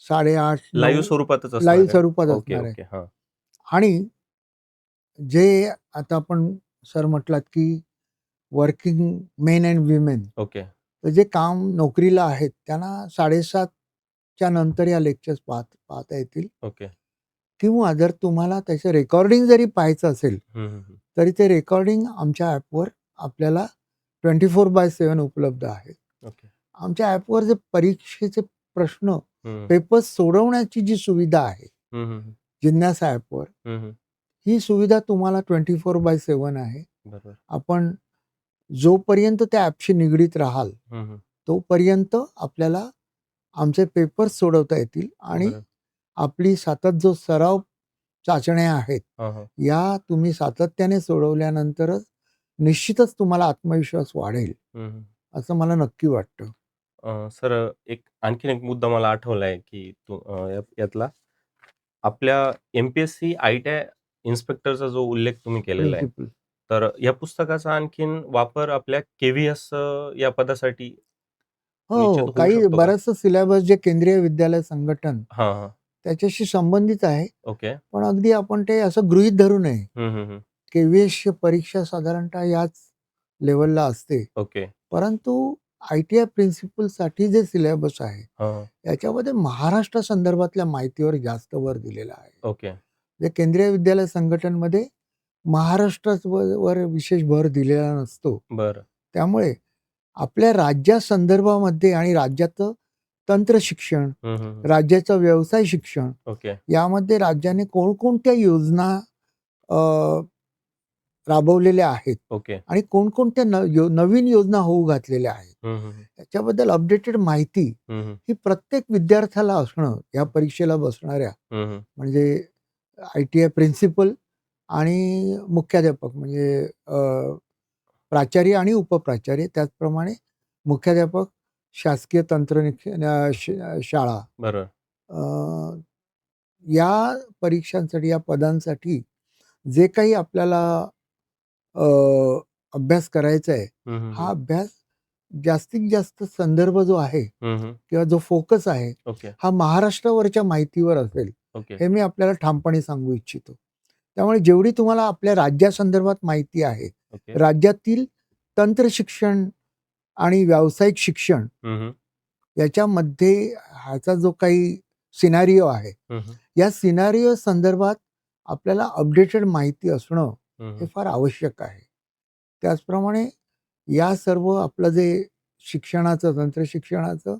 8:30, लाईव्ह 9 स्वरूपातच असणार लाईव्ह आहे? स्वरूपात ओके, असणार आहे. ओके. हां. आणि जे आता आपण सर म्हटलात, की working main end women okay. तर जे काम नोकरीला आहेत त्यांना 7:30च्या नंतर या लेक्चर्स पाहता येतील. ओके. किंवा जर तुम्हाला त्याचं रेकॉर्डिंग जरी पाहायचं असेल, हं, हं, हं. तरी ते रेकॉर्डिंग आमच्या ॲपवर आपल्याला 24/7 उपलब्ध आहे. ओके. आमच्या ॲपवर जे परीक्षेचे प्रश्न, हं. पेपर्स सोडवण्याची जी सुविधा आहे, हं, हं, हं. जिज्ञासा ॲपवर, हं, हं. ही सुविधा तुम्हाला 24/7 आहे. बरोबर. आपण जोपर्यंत त्या ॲपशी निगडीत राहाल, हं, हं. तोपर्यंत आपल्याला आमचे पेपर्स सोडवता येतील आणि बरं. आपली सतत जो सराव चाचण्या आहेत, हां, हां. या तुम्ही सातत्याने सोडवल्यानंतरच निश्चितच तुम्हाला आत्मविश्वास वाढेल, हं, हं. असं मला नक्की वाटतं. सर आणखीन एक मुद्दा मला आठवला आहे, की यातला आपल्या एम-पी-एस-सी आय-टी-आय इन्स्पेक्टरचा जो उल्लेख तुम्ही केलेला आहे. प्रिन्सिपल. तर या पुस्तकाचा आणखीन वापर आपल्या के-व्ही-एस या पदासाठी निश्चित हो, होऊ काही शकतो का? बरंचसं सिलेबस जे केंद्रीय विद्यालय संघटन हां, हां. त्याच्याशी संबंधित आहे. ओके. पण अगदी आपण ते असं गृहीत धरू नये. हं, हं, हं. के-व्ही-एसची परीक्षा साधारणतः याच लेव्हलला असते. ओके. परंतु ITI प्रिन्सिपलसाठी जे सिलेबस आहे, हां. याच्यामध्ये महाराष्ट्र संदर्भातल्या माहितीवर जास्त भर दिलेला आहे. ओके. जे केंद्रीय विद्यालय संघटनमध्ये महाराष्ट्रावर विशेष भर दिलेला नसतो. बरं. त्यामुळे आपल्या राज्यासंदर्भामध्ये आणि राज्याचं तंत्र शिक्षण, हं, हं, हं. राज्याचं व्यवसाय शिक्षण ओके. यामध्ये राज्याने कोणकोणत्या योजना अ, राबवलेल्या आहेत ओके. आणि कोणकोणत्या नवीन योजना होऊ घातलेल्या आहेत. हं, हं, हं. याच्याबद्दल अपडेटेड माहिती हं, हं. ही प्रत्येक विद्यार्थ्याला असणं, या परीक्षेला बसणाऱ्या हं, हं. म्हणजे ITI प्रिन्सिपल आणि मुख्याध्यापक म्हणजे प्राचार्य आणि उपप्राचार्य, त्याचप्रमाणे मुख्याध्यापक, शासकीय शाळा बरोबर. अ, या परीक्षांसाठी, या पदांसाठी जे काही आपल्याला अ, अभ्यास करायचा आहे, हं, हं, हा हं. अभ्यास जास्तीत जास्त संदर्भ जो आहे हं, हं. किंवा जो फोकस आहे, ओके. हा महाराष्ट्रावरच्या माहितीवर असेल, ओके. हे मी आपल्याला ठामपणे सांगू इच्छितो. त्यामुळे जेवढी तुम्हाला आपल्या राज्यासंदर्भात माहिती आहे, ओके. राज्यातील तंत्रशिक्षण आणि व्यावसायिक शिक्षण हं, हं. याच्यामध्ये ह्याचा जो काही सिनारिओ आहे, हं, हं. या सिनारिओ संदर्भात आपल्याला अपडेटेड माहिती असणं हं, हे हं. फार आवश्यक आहे. त्याचप्रमाणे या सर्व आपलं जे शिक्षणाचं, तंत्रशिक्षणाचं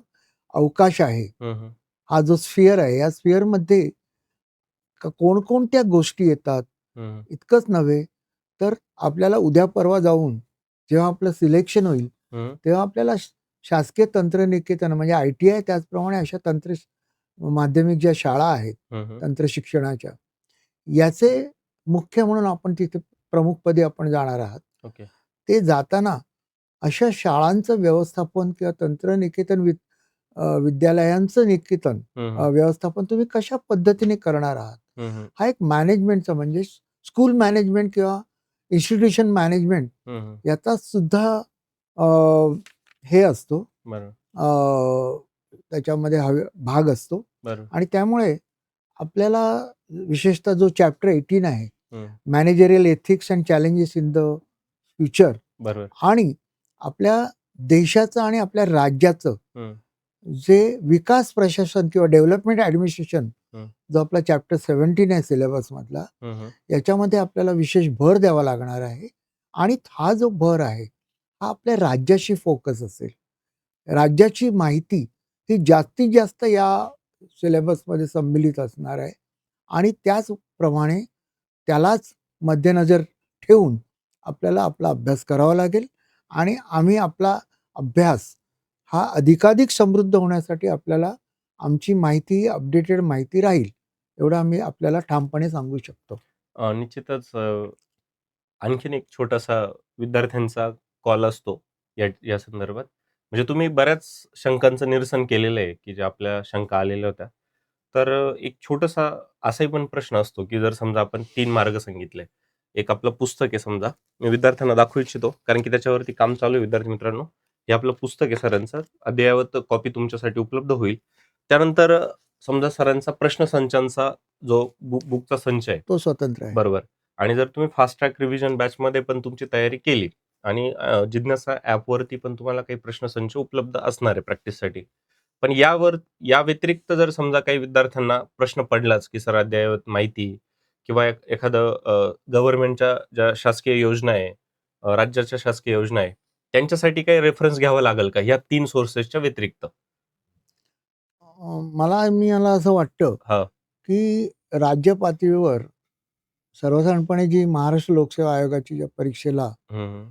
अवकाश आहे, हं, हं. हा जो स्फिअर आहे, या स्फिअरमध्ये कोणकोणत्या गोष्टी येतात, हं, हं. इतकंच नव्हे तर आपल्याला उद्या परवा जाऊन जेव्हा आपलं सिलेक्शन होईल, हं. तेव्हा आपल्याला शासकीय तंत्रनिकेतन म्हणजे ITI, त्याचप्रमाणे अशा माध्यमिक ज्या शाळा आहेत हं, हं. तंत्रशिक्षणाच्या, याचे मुख्य म्हणून आपण तिथे प्रमुखपदी आपण जाणार आहात. ओके. ते जाताना अशा शाळांचं व्यवस्थापन किंवा तंत्रनिकेतन विद्यालयांचं निकेतन हं, हं. व्यवस्थापन तुम्ही कशा पद्धतीने करणार आहात, हं, हं. हा एक मॅनेजमेंटचा म्हणजे स्कूल मॅनेजमेंट किंवा इन्स्टिट्यूशन मॅनेजमेंट हं, हं. याचा सुद्धा अ, हे असतो, बरोबर. त्याच्यामध्ये भाग असतो. बरोबर. आणि त्यामुळे आपल्याला विशेषतः जो चॅप्टर 18 आहे, हं. Managerial ethics and challenges in the future, बरोबर. आणि आपल्या देशाचं आणि आपल्या राज्याचं हं. जे विकास प्रशासन किंवा डेव्हलपमेंट ॲडमिनिस्ट्रेशन, हं. जो आपला चॅप्टर 17 आहे सिलेबसमधला, हं, हं. याच्यामध्ये आपल्याला विशेष भर द्यावा लागणार आहे. आणि हा जो भर आहे, हा आपल्या राज्याशी फोकस असेल. राज्याची माहिती ही जास्तीत जास्त या सिलेबसमध्ये सम्मिलित असणार आहे आणि त्याचप्रमाणे त्यालाच मध्यनजर ठेवून आपल्याला आपला अभ्यास करावा लागेल. आणि आम्ही आपला अभ्यास हा अधिकाधिक समृद्ध होण्यासाठी आपल्याला आमची माहिती, अपडेटेड माहिती राहील, एवढं आम्ही आपल्याला ठामपणे सांगू शकतो. निश्चितच आणखीन एक छोटासा विद्यार्थ्यांचा कॉल असतो या संदर्भात. म्हणजे तुम्ही बऱ्याच शंकांचं निरसन केलेलं आहे, की ज्या आपल्या शंका आलेल्या होत्या. तर एक छोटासा असाही पण प्रश्न असतो, की जर समजा आपण 3 मार्ग सांगितले. एक आपलं पुस्तक आहे समजा, मी विद्यार्थ्यांना दाखवू इच्छितो, कारण की त्याच्यावरती काम चालू आहे विद्यार्थी मित्रांनो. हे आपलं पुस्तक आहे सरांचं. अद्ययावत कॉपी तुमच्यासाठी उपलब्ध होईल. त्यानंतर समजा सरांचा प्रश्नसंचांचा जो बुकचा संच आहे. तो स्वतंत्र आहे. बरोबर. आणि जर तुम्ही फास्ट ट्रॅक रिव्हिजन बॅचमध्ये पण तुमची तयारी केली आणि जिज्ञासा ॲपवरती पण तुम्हाला काही प्रश्नसंच उपलब्ध असणार आहे प्रॅक्टिससाठी. पण या व्यतिरिक्त जर समजा काही विद्यार्थ्यांना प्रश्न पडलाच, की सर अद्ययावत माहिती किंवा एखादं गव्हर्नमेंटच्या ज्या शासकीय योजना आहे, राज्याच्या शासकीय योजना आहे, त्यांच्यासाठी काही रेफरन्स घ्यावा लागेल का ह्या 3 सोर्सेसच्या व्यतिरिक्त? मला असं वाटतं, हां. की राज्य पातळीवर सर्वसाधारणपणे जी महाराष्ट्र लोकसेवा आयोगाची ज्या परीक्षेला हं, हं.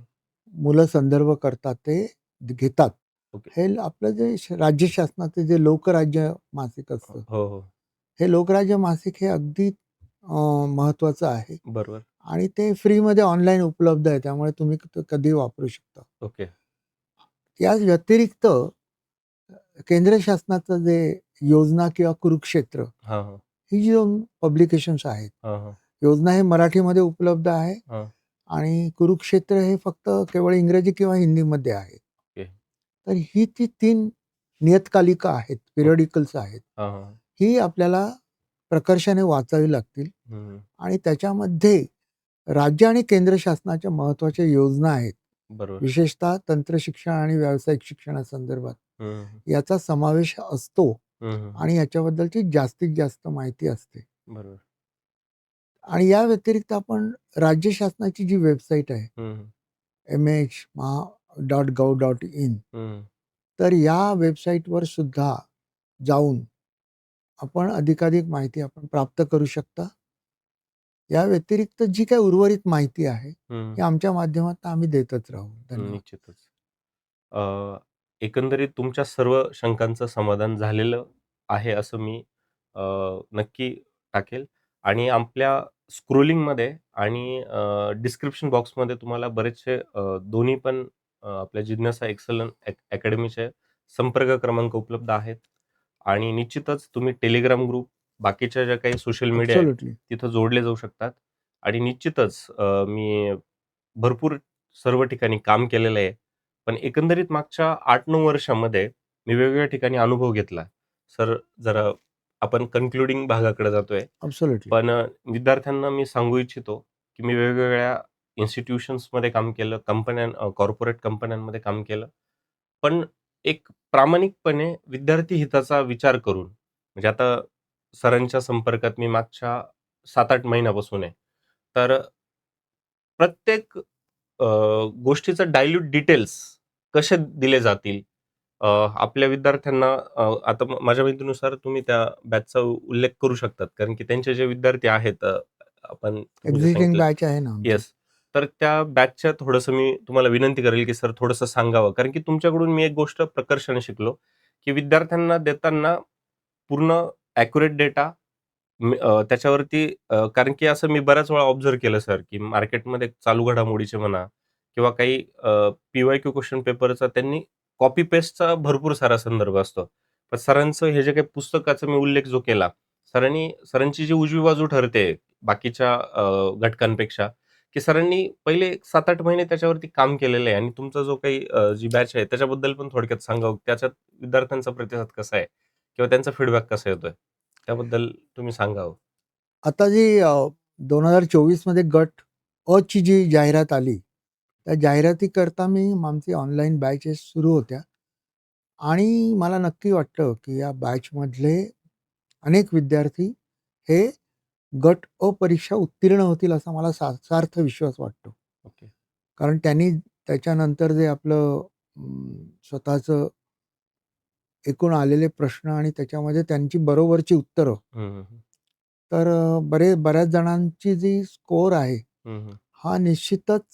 मुलं संदर्भ करतात, ते घेतात. ओके. हे आपलं जे राज्य शासनाचे जे लोकराज्य मासिक असतं, हो, हो. हे लोकराज्य मासिक हे अगदी महत्त्वाचं आहे. बरोबर. आणि ते फ्रीमध्ये ऑनलाईन उपलब्ध आहे, त्यामुळे तुम्ही ते कधीही वापरू शकता. ओके. या व्यतिरिक्त केंद्र शासनाचं जे योजना किंवा कुरुक्षेत्र, हां, हां. ही जी 2 पब्लिकेशन्स आहेत. हां, हां. योजना हे मराठीमध्ये उपलब्ध आहे हां. आणि कुरुक्षेत्र हे फक्त केवळ इंग्रजी किंवा हिंदीमध्ये आहे. ओके. तर ही ती 3 नियतकालिका आहेत, ओके. पिरियॉडिकल्स आहेत. हां, हां. ही आपल्याला प्रकर्षाने वाचावी लागतील हं, आणि त्याच्यामध्ये राज्य आणि केंद्र शासनाच्या महत्त्वाच्या योजना आहेत. बरोबर. विशेषतः तंत्रशिक्षण आणि व्यावसायिक शिक्षणासंदर्भात हं, हं. याचा समावेश असतो हं, हं, हं. आणि याच्याबद्दलची जास्तीत जास्त माहिती असते. बरोबर. आणि या व्यतिरिक्त आपण राज्य शासनाची जी वेबसाईट आहे हं, हं. mh.gov.in, हं. तर या वेबसाईटवर सुद्धा जाऊन आपण अधिकाधिक माहिती आपण प्राप्त करू शकता. या व्यतिरिक्त जी काही उर्वरित माहिती आहे, हं. ही आमच्या माध्यमातून आम्ही देतच राहू. धन्यवाद. निश्चितच. अ, एकंदरीत तुमच्या सर्व शंकांचं समाधान झालेलं आहे असं मी अ, नक्की टाकेल आणि आपल्या स्क्रोलिंगमध्ये आणि डिस्क्रिप्शन बॉक्समध्ये तुम्हाला बरेचसे दोन्ही पण आपल्या जिज्ञासा एक्सलन अकॅडमीचे संपर्क क्रमांक उपलब्ध आहेत आणि निश्चितच तुम्ही टेलिग्राम ग्रुप, बाकीच्या ज्या काही सोशल मीडिया आहे, ॲब्सोल्युटली. तिथं जोडले जाऊ शकतात आणि निश्चितच मी भरपूर सर्व ठिकाणी काम केलेलं आहे. पण एकंदरीत मागच्या 8-9 वर्षामध्ये मी वेगवेगळ्या ठिकाणी अनुभव घेतला. सर जरा आपण कन्क्लुडिंग भागाकडे जातोय. ॲब्सोल्युटली. पण विद्यार्थ्यांना मी सांगू इच्छितो, की मी वेगवेगळ्या इन्स्टिट्यूशन्समध्ये काम केलं, कॉर्पोरेट कंपन्यांमध्ये काम केलं. पण एक प्रामाणिकपणे विद्यार्थी हिताचा विचार करून, म्हणजे आता सरांच्या संपर्कात मी मागच्या 7-8 महिन्यापासून आहे. तर प्रत्येक अ, गोष्टीचं डायल्यूट डिटेल्स कसे दिले जातील? आपल्या विद्यार्थ्यांना आता माझ्या माहितीनुसार तुम्ही त्या बॅचचा उल्लेख करू शकतात. कारण की त्यांचे जे विद्यार्थी आहेत आपण तुम्ही जे एक्झिस्टिंग सांगितलं बॅच आहे ना आमची. येस. तर त्या बॅचच्या थोडंसं मी तुम्हाला विनंती करेल, की सर थोडंसं सांगावं. कारण की तुमच्याकडून मी एक गोष्ट प्रकर्षाने शिकलो, की विद्यार्थ्यांना देताना पूर्ण ॲक्युरेट डेटा त्याच्यावरती कारण की असं मी बऱ्याच वेळा ऑब्झर्व्ह केलं सर, की मार्केटमध्ये चालू घडामोडीचे म्हणा किंवा काही पी-वाय-क्यू क्वेश्चन पेपरचा त्यांनी कॉपी पेस्टचा भरपूर सारा संदर्भ असतो. पण सरांचं हे जे काही पुस्तकाचा मी उल्लेख जो केला, सरांची जी उजवी बाजू ठरते बाकीच्या घटकांपेक्षा, की सरांनी पहिले 7-8 महिने त्याच्यावरती काम केलेलं आहे आणि तुमचा जो काही जी बॅच आहे त्याच्याबद्दल पण थोडक्यात सांगावं. त्याच्यात विद्यार्थ्यांचा प्रतिसाद कसा आहे किंवा त्यांचा फीडबॅक कसा येतोय? त्याबद्दल तुम्ही सांगावं. आता जी 2024 मध्ये गट अ ची जी जाहिरात आली, त्या जाहिरातीकरता आमची ऑनलाईन बॅचेस सुरू होत्या आणि मला नक्की वाटतं, की या बॅचमधले अनेक विद्यार्थी हे गट अ परीक्षा उत्तीर्ण होतील असा मला सार्थ विश्वास वाटतो. ओके. कारण त्यांनी त्याच्यानंतर जे आपलं स्वतःचं एकूण आलेले प्रश्न आणि त्याच्यामध्ये त्यांची बरोबरची उत्तरं, हं, हं, हं. तर बऱ्याच जणांची जी स्कोर आहे, हं, हं. हा निश्चितच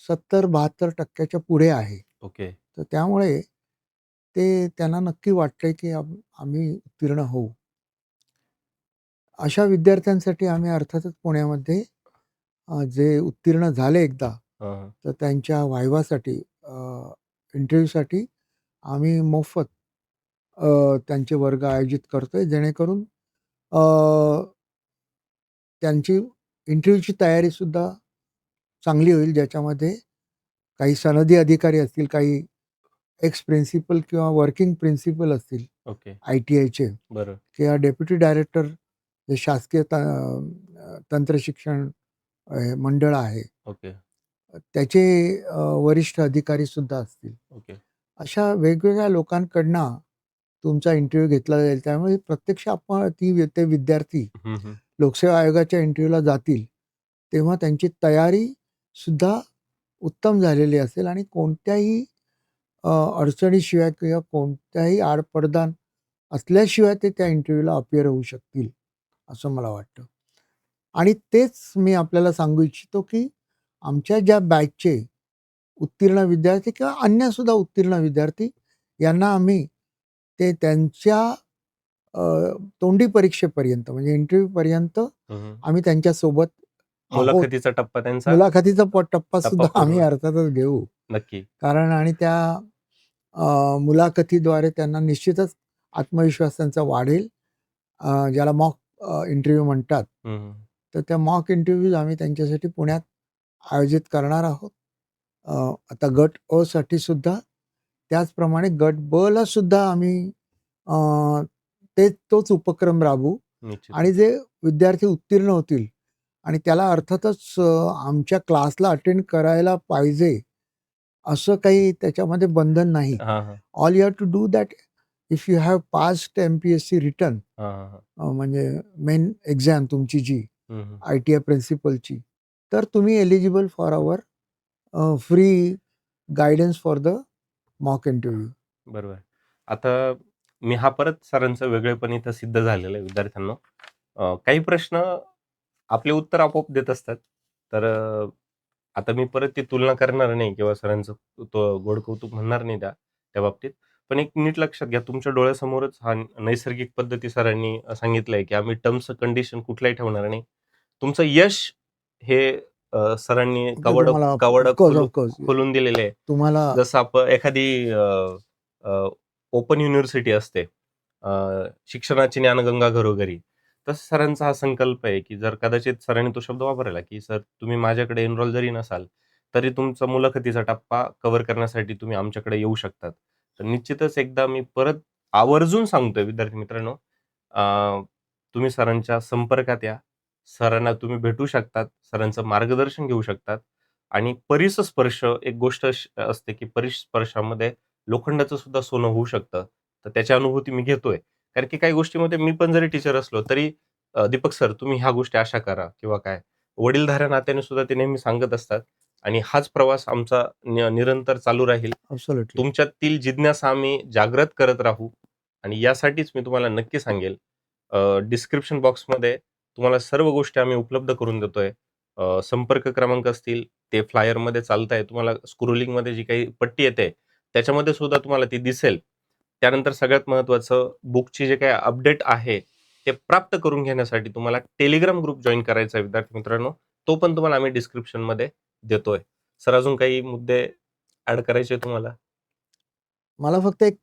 70-72% पुढे आहे. ओके. तर त्यामुळे त्यांना नक्की वाटतंय, की आम्ही उत्तीर्ण होऊ. अशा विद्यार्थ्यांसाठी आम्ही अर्थातच पुण्यामध्ये जे उत्तीर्ण झाले एकदा, हां, हां. तर त्यांच्या व्हायवासाठी इंटरव्ह्यूसाठी आम्ही मोफत त्यांचे वर्ग आयोजित करतोय, जेणेकरून अ, त्यांची इंटरव्ह्यूची तयारीसुद्धा चांगली होईल, ज्याच्यामध्ये काही सनदी अधिकारी असतील, काही एक्स प्रिन्सिपल किंवा वर्किंग प्रिन्सिपल असतील ओके. ITIचे बरं. किंवा डेप्युटी डायरेक्टर जे शासकीय तंत्रशिक्षण मंडळ आहे, ओके. त्याचे वरिष्ठ अधिकारीसुद्धा असतील. ओके. अशा वेगवेगळ्या लोकांकडनं तुमचा इंटरव्ह्यू घेतला जाईल. त्यामुळे प्रत्यक्ष आपण ते विद्यार्थी हं, हं. लोकसेवा आयोगाच्या इंटरव्ह्यूला जातील, तेव्हा त्यांची तयारीसुद्धा उत्तम झालेली असेल आणि कोणत्याही अडचणीशिवाय किंवा कोणत्याही आडपडदा असल्याशिवाय ते त्या इंटरव्ह्यूला अपिअर होऊ शकतील, असं मला वाटतं. आणि तेच मी आपल्याला सांगू इच्छितो, की आमच्या ज्या बॅचचे उत्तीर्ण विद्यार्थी किंवा अन्यसुद्धा उत्तीर्ण विद्यार्थी यांना आम्ही त्यांच्या अ, तोंडी परीक्षेपर्यंत म्हणजे इंटरव्ह्यूपर्यंत हं, हं. आम्ही त्यांच्यासोबत आहोत. मुलाखतीचा टप्पा त्यांचा मुलाखतीचा टप्पा टप्पासुद्धा आम्ही पूर्ण. अर्थातच घेऊ. नक्की. कारण आणि त्या मुलाखतीद्वारे त्यांना निश्चितच आत्मविश्वास त्यांचा वाढेल. ज्याला मॉक इंटरव्ह्यू म्हणतात. हं, हं. तर त्या मॉक इंटरव्ह्यूज आम्ही त्यांच्यासाठी पुण्यात आयोजित करणार आहोत. अ, आता गट अ साठी सुद्धा त्याचप्रमाणे गट ब ला सुद्धा आम्ही अ, तोच उपक्रम राबवू आणि निश्चितच. जे विद्यार्थी उत्तीर्ण होतील, आणि त्याला अर्थातच आमच्या क्लासला अटेंड करायला पाहिजे असं काही त्याच्यामध्ये बंधन नाही. हां, हां. All you have to do that if you have passed MPSC return हां, हां, हां. म्हणजे मेन एक्झाम तुमची जी हं, हं. ITI प्रिन्सिपलची, तर तुम्ही eligible for our free guidance for the mock interview. बरोबर. आता मी हा परत सरांचं वेगळेपण इथं सिद्ध झालेलं आहे विद्यार्थ्यांनो. काही प्रश्न आपले उत्तर आपोआप देत असतात. तर आता मी परत ती तुलना करणार नाही किंवा सरांचं तो गोड कौतुक म्हणणार नाही त्या बाबतीत. पण एक नीट लक्षात घ्या, तुमच्या डोळ्यासमोरच हा नैसर्गिक पद्धती सरांनी सांगितलंय, की आम्ही टर्म्स कंडिशन कुठल्याही ठेवणार नाही. तुमचं यश हे सरांनी ते तुम्हाला कवडं ऑफकोर्स ऑफकोर्स खोलून दिलेले आहे. तुम्हाला जसं आपण एखादी ओपन युनिव्हर्सिटी असते. शिक्षणाची ज्ञानगंगा घरोघरी. तसं सरांचा हा संकल्प आहे, की जर कदाचित सरांनी तो शब्द वापरला, की "सर तुम्ही माझ्याकडे एनरोल जरी नसाल, तरी तुमचा मुलाखतीचा टप्पा कव्हर करण्यासाठी तुम्ही आमच्याकडे येऊ शकतात." तर निश्चितच एकदा मी परत आवर्जून सांगतोय विद्यार्थी मित्रांनो, तुम्ही सरांच्या संपर्कात या. सरांना तुम्ही भेटू शकतात. सरांचं मार्गदर्शन घेऊ शकतात आणि परिसस्पर्श एक गोष्ट असते, की परिस्पर्शामध्ये लोखंडाचं सुद्धा सोनं होऊ शकतं. तर त्याची अनुभूती मी घेतोय. कारण की काही गोष्टीमध्ये मी पण जरी टीचर असलो तरी "दीपक सर तुम्ही ह्या गोष्टी अशा करा" किंवा काय. वडीलधाऱ्या नात्याने सुद्धा ते नेहमी सांगत असतात आणि हाच प्रवास आमचा निरंतर चालू राहील. ॲब्सोल्युटली. तुमच्यातील जिज्ञासा आम्ही जागृत करत राहू आणि यासाठीच मी तुम्हाला नक्की सांगेल, डिस्क्रिप्शन बॉक्समध्ये तुम्हाला सर्व गोष्टी आम्ही उपलब्ध करून देतोय. संपर्क क्रमांक असतील, ते फ्लायरमध्ये चालतंय. तुम्हाला स्क्रोलिंगमध्ये जी काही पट्टी येते, त्याच्यामध्ये सुद्धा तुम्हाला ती दिसेल. त्यानंतर सगळ्यात महत्त्वाचं बुकची जे काही अपडेट आहे, ते प्राप्त करून घेण्यासाठी तुम्हाला टेलिग्राम ग्रुप जॉइन करायचा आहे विद्यार्थी मित्रांनो. तो पण तुम्हाला आम्ही डिस्क्रिप्शनमध्ये देतोय. सर अजून काही मुद्दे ॲड करायचे तुम्हाला? मला फक्त एक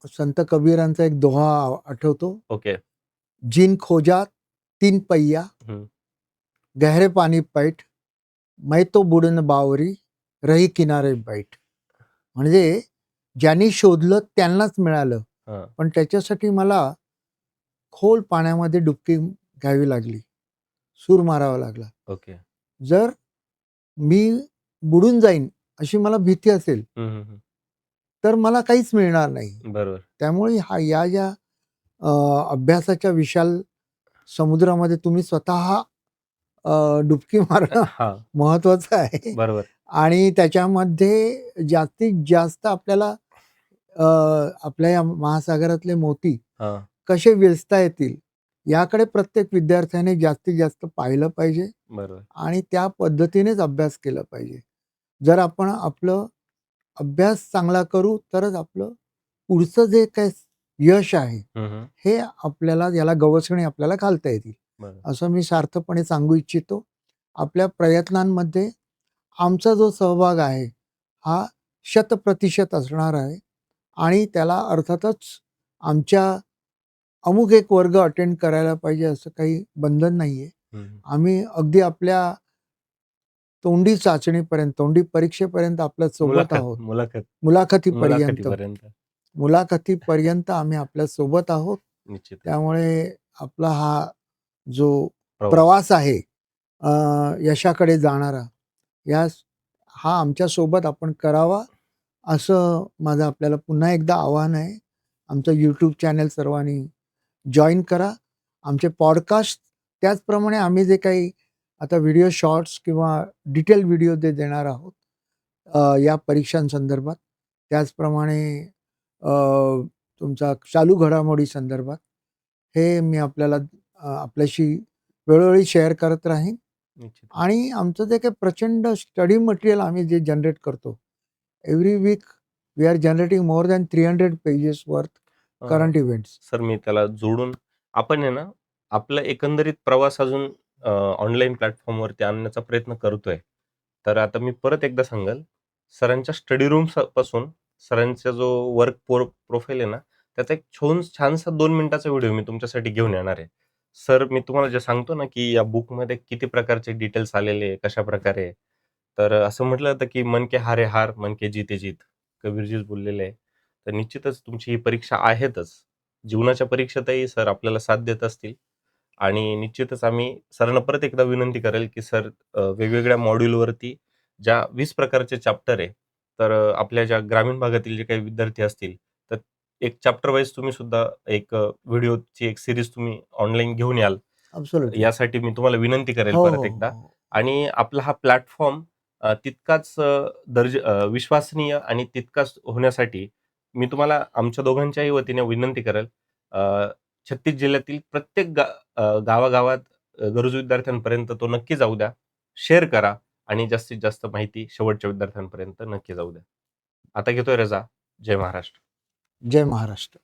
संत कबीरांचा एक दोहा आठवतो. ओके. जिन खोजा तीन पैया, हं. गहरे पानी पैठ, मैं तो बुडन बावरी, रही किनारे बैठ. म्हणजे ज्यांनी शोधलं त्यांनाच मिळालं. हां. पण त्याच्यासाठी मला खोल पाण्यामध्ये डुबकी घ्यावी लागली. सूर मारावा लागला. ओके. जर मी बुडून जाईन अशी मला भीती असेल, हं, हं, हं. तर मला काहीच मिळणार नाही. बरोबर. त्यामुळे या ज्या अ, अभ्यासाच्या विशाल समुद्रामध्ये तुम्ही स्वतः डुबकी मारणं हां. महत्वाचं आहे बरोबर. आणि त्याच्यामध्ये जास्तीत जास्त आपल्याला अ, आपल्या या महासागरातले मोती हां. कसे वेचता येतील याकडे प्रत्येक विद्यार्थ्याने जास्तीत जास्त पाहिलं पाहिजे बरोबर. आणि त्या पद्धतीनेच अभ्यास केला पाहिजे. जर आपण आपलं अभ्यास चांगला करू तरच आपलं पुढचं जे काही यश आहे हं, हं. हे आपल्याला याला गवसणी आपल्याला घालता येतील बरोबर. असं मी सार्थपणे सांगू इच्छितो. आपल्या प्रयत्नांमध्ये आमचा जो सहभाग आहे हा 100% असणार आहे आणि त्याला अर्थातच आमच्या अमुक एक वर्ग अटेंड करायला पाहिजे असं काही बंधन नाहीये. हं, हं. आम्ही अगदी आपल्या तोंडी चाचणीपर्यंत, तोंडी परीक्षेपर्यंत आपल्या सोबत मुलाखत, आहोत. मुलाखत, मुलाखतीपर्यंत. मुलाखतीपर्यंत. मुलाखतीपर्यंत आम्ही आपल्या सोबत आहोत. निश्चितच. त्यामुळे आपला हा जो प्रवास. प्रवास आहे अ, यशाकडे जाणारा, यास हा आमच्यासोबत आपण करावा, असं माझं आपल्याला पुन्हा एकदा आवाहन आहे. आमचं YouTube चॅनल सर्वांनी जॉइन करा. आमचे पॉडकास्ट त्याचप्रमाणे आम्ही जे काही आता व्हिडिओ शॉर्ट्स किंवा डिटेल व्हिडिओ ते देणार आहोत या परीक्षांसंदर्भात. त्याचप्रमाणे अ, तुमचा चालू घडामोडी संदर्भात हे मी आपल्याला आपल्याशी वेळोवेळी शेअर करत राहीन. निश्चितच. आणि आमचं जे काही प्रचंड स्टडी मटेरियल आम्ही जे जनरेट करतो, every week we are generating more than 300 pages worth current events. Sir मी त्याला जोडून आपण आहे ना, आपला एकंदरीत प्रवास अजून ऑनलाईन प्लॅटफॉर्मवरती आणण्याचा प्रयत्न करतोय. तर आता मी परत एकदा सांगेल, सरांच्या स्टडी रूम्स पासून सरांचा जो वर्क प्रोफाइल आहे ना, त्याचा एक छानसा 2 मिनिटाचा व्हिडिओ मी तुमच्यासाठी घेऊन येणार आहे. सर मी तुम्हाला जे सांगतो ना, की या बुकमध्ये किती प्रकारचे डिटेल्स आलेले आहे, कशाप्रकारे. तर असं म्हटलं जातं, की "मन के हारे हार, मन के जीते जीत." कबीरजीच बोललेले आहे. तर निश्चितच तुमची ही परीक्षा आहेतच. जीवनाच्या परीक्षेतही सर आपल्याला साथ देत असतील आणि निश्चितच आम्ही सरांना परत एकदा विनंती करेल, की सर वेगवेगळ्या मॉड्यूलवरती ज्या 20 प्रकारचे चॅप्टर आहे, तर आपल्या ज्या ग्रामीण भागातील जे काही विद्यार्थी असतील, तर एक चॅप्टर वाईज तुम्ही सुद्धा एक व्हिडिओची एक सीरीज तुम्ही ऑनलाईन घेऊन याल, ॲब्सोल्युटली. यासाठी मी तुम्हाला विनंती करेल हो, परत हो, एकदा. हो. आणि आपला हा प्लॅटफॉर्म तितकाच विश्वसनीय आणि तितकाच होण्यासाठी मी तुम्हाला आमच्या दोघांच्याही वतीने विनंती करेल. अ, 36 जिल्ह्यातील प्रत्येक गावागावात गरजू विद्यार्थ्यांपर्यंत तो नक्की जाऊ द्या. शेअर करा आणि जास्तीत जास्त माहिती शेवटच्या विद्यार्थ्यांपर्यंत नक्की जाऊ द्या. आता घेतोय रजा. जय महाराष्ट्र. जय महाराष्ट्र.